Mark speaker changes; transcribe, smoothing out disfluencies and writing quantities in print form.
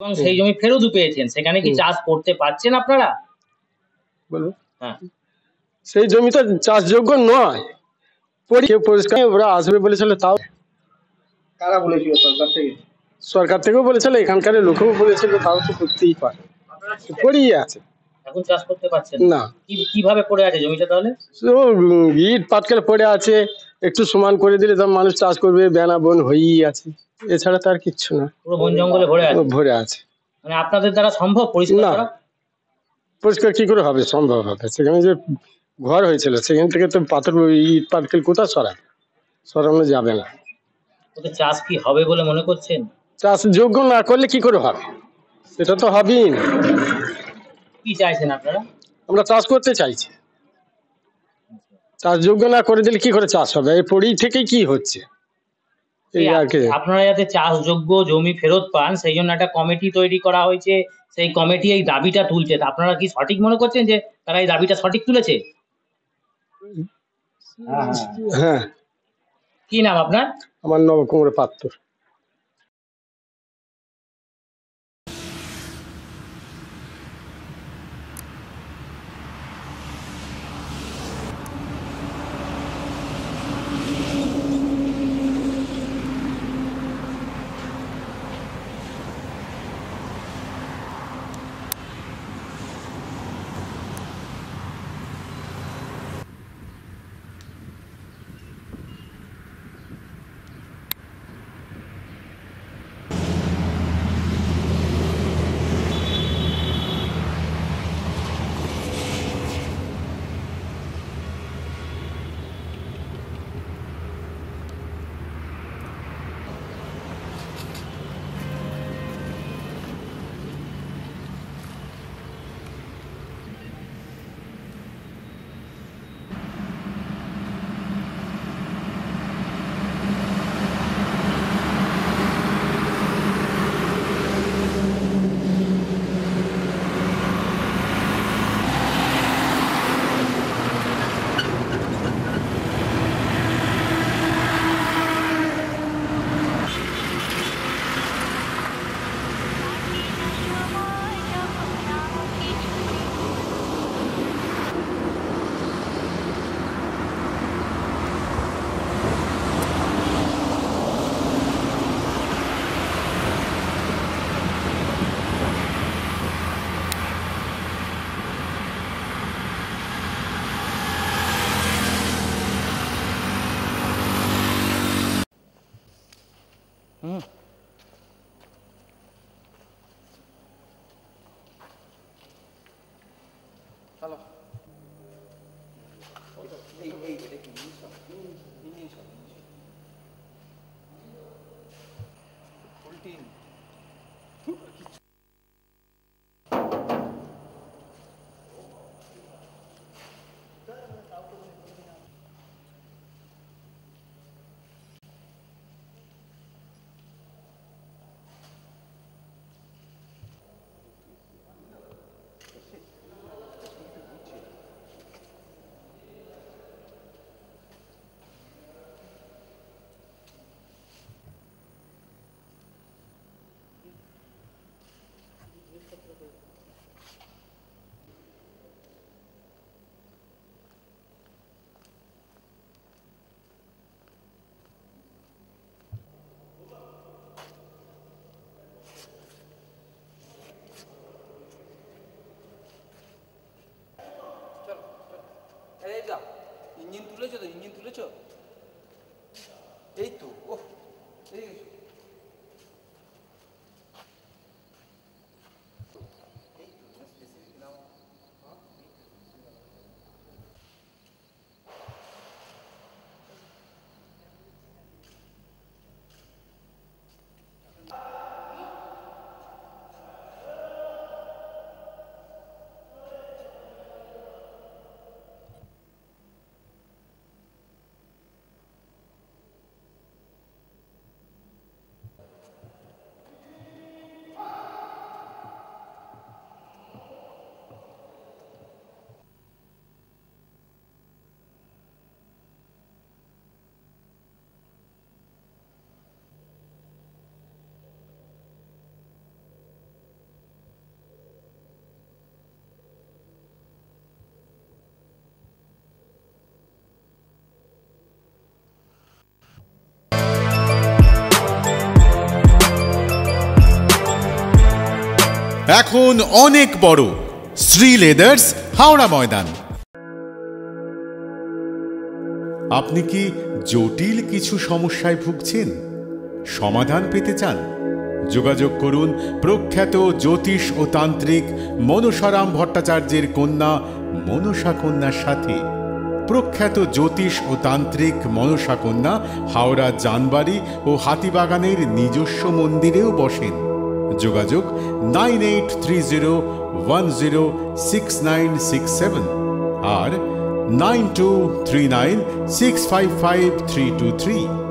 Speaker 1: এবং সেই জমি ফেরতও পেয়েছেন, সেখানে কি চাষ করতে পারছেন আপনারা?
Speaker 2: বলুন।
Speaker 1: হ্যাঁ,
Speaker 2: সেই জমি তো চাষযোগ্য নয়, পরিষ্কার ওরা আসবে বলেছিল, তাও
Speaker 3: কারা বলেছিল সরকার থেকে?
Speaker 2: সরকার থেকেও বলেছিল, এখানকার লোকেও বলেছিল, তাও তো করতেই পারে, পড়িয়ে আছে।
Speaker 1: এখন চাষ করতে পারছেন
Speaker 2: না,
Speaker 1: কিভাবে পড়ে আছে জমিটা তাহলে?
Speaker 2: ইট পাটকেল পড়ে আছে, একটু সমান করে দিলে সব মানুষ চাষ করবে, বেনা বন হয়েই আছে, এছাড়া তো আর কিচ্ছু না,
Speaker 1: পুরো বন জঙ্গলে
Speaker 2: ভরে আছে।
Speaker 1: মানে আপনাদের দ্বারা সম্ভব পরিষ্কার
Speaker 2: না,
Speaker 1: করা?
Speaker 2: পরিষ্কার কি করে হবে, সম্ভব হবে? সেখানে যে ঘর হয়েছিল সেখান থেকে তো পাথর ইট পাটকেল কোথাও সরানো যাবে না।
Speaker 1: ওতে চাষ কি হবে বলে মনে করছেন?
Speaker 2: চাষ যোগ্য না করলে কি করে হবে, সেটা তো হবেই না।
Speaker 1: কি চাইছেন আপনারা?
Speaker 2: আমরা চাষ করতে চাইছি, চাষ যোগ্য না করে দিলে কি করে চাষ হবে? এই পড়ি থেকে কি হচ্ছে এই আর কি।
Speaker 1: আপনারা যাতে চাষযোগ্য জমি ফেরত পান সেই জন্য একটা কমিটি তৈরি করা হয়েছে, সেই কমিটি এই দাবিটা তুলছে। আপনারা কি সঠিক মনে করছেন যে তারা এই দাবিটা সঠিক তুলেছে?
Speaker 2: হ্যাঁ।
Speaker 1: কি নাম আপনার?
Speaker 2: আমার নবকুমার পাত্র।
Speaker 4: ইঞ্জিন তুলেছো তো, ইঞ্জিন তুলেছো? এই তো, ও এই
Speaker 5: এখন অনেক বড়। শ্রী লেদার্স, হাওড়া ময়দান। আপনি কি জটিল কিছু সমস্যায় ভুগছেন? সমাধান পেতে চান? যোগাযোগ করুন প্রখ্যাত জ্যোতিষ ও তান্ত্রিক মনসারাম ভট্টাচার্যের কন্যা মনসা কন্যার সাথে। প্রখ্যাত জ্যোতিষ ও তান্ত্রিক মনসা কন্যা হাওড়া জানবাড়ি ও হাতিবাগানের নিজস্ব মন্দিরেও বসেন। যোগাযোগ 9830106967 আর 9239655323।